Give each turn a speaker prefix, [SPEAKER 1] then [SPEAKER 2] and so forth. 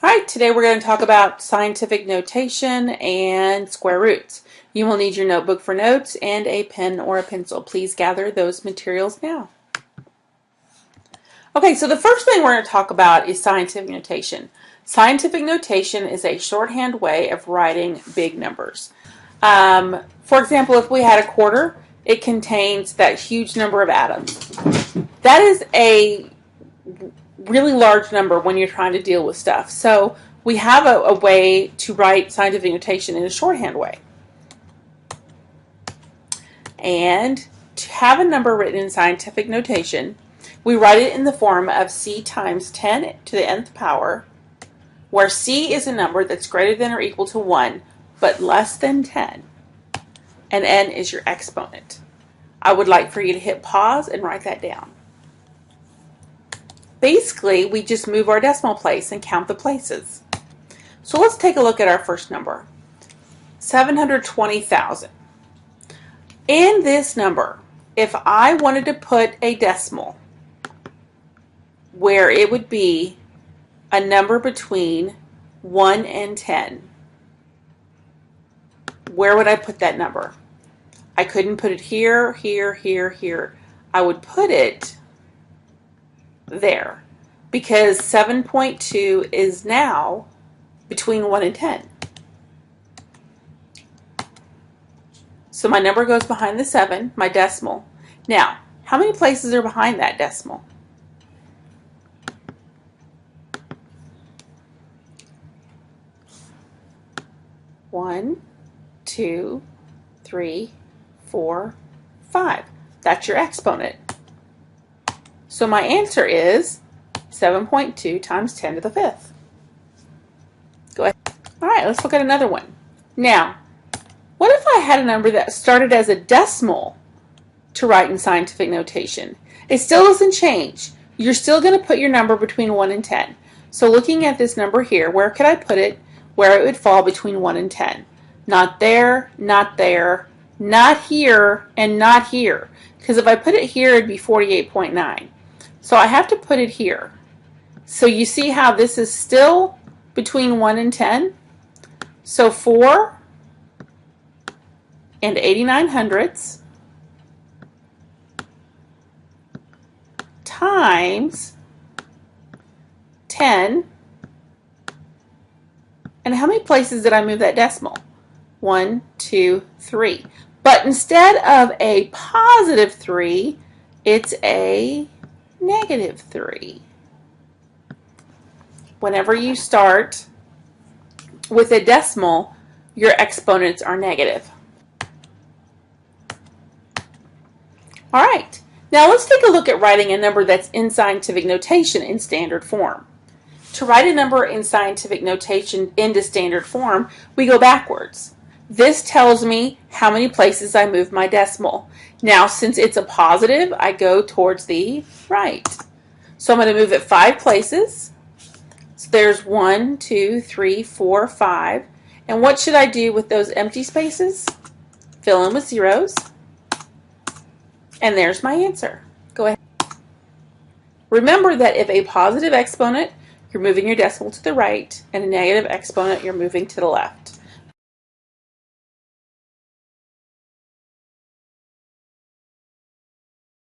[SPEAKER 1] All right, today we're going to talk about scientific notation and square roots. You will need your notebook for notes and a pen or a pencil. Please gather those materials now. Okay, so the first thing we're going to talk about is scientific notation. Scientific notation is a shorthand way of writing big numbers. For example, if we had a quarter, it contains that huge number of atoms. That is a really large number when you're trying to deal with stuff. So we have a way to write scientific notation in a shorthand way. And to have a number written in scientific notation, we write it in the form of c times 10 to the nth power, where c is a number that's greater than or equal to 1, but less than 10, and n is your exponent. I would like for you to hit pause and write that down. Basically, we just move our decimal place and count the places. So let's take a look at our first number, 720,000. In this number, if I wanted to put a decimal where it would be a number between 1 and 10, where would I put that number? I couldn't put it here, here, here, here. I would put it there, because 7.2 is now between 1 and 10. So my number goes behind the 7, my decimal. Now, how many places are behind that decimal? One, 2, 3, 4, 5. That's your exponent. So my answer is 7.2 times 10 to the 5th. Go ahead. All right, let's look at another one. Now, what if I had a number that started as a decimal to write in scientific notation? It still doesn't change. You're still going to put your number between 1 and 10. So looking at this number here, where could I put it where it would fall between 1 and 10? Not there, not there, not here, and not here. Because if I put it here, it'd be 48.9. So I have to put it here. So you see how this is still between 1 and 10? So 4 and 89 hundredths times 10. And how many places did I move that decimal? 1, 2, 3. But instead of a positive 3, it's a negative 3. Whenever you start with a decimal, your exponents are negative. All right, now let's take a look at writing a number that's in scientific notation in standard form. To write a number in scientific notation into standard form, we go backwards. This tells me how many places I moved my decimal. Now, since it's a positive, I go towards the right. So I'm going to move it 5 places. So there's 1, 2, 3, 4, 5. And what should I do with those empty spaces? Fill in with zeros. And there's my answer. Go ahead. Remember that if a positive exponent, you're moving your decimal to the right, and a negative exponent, you're moving to the left.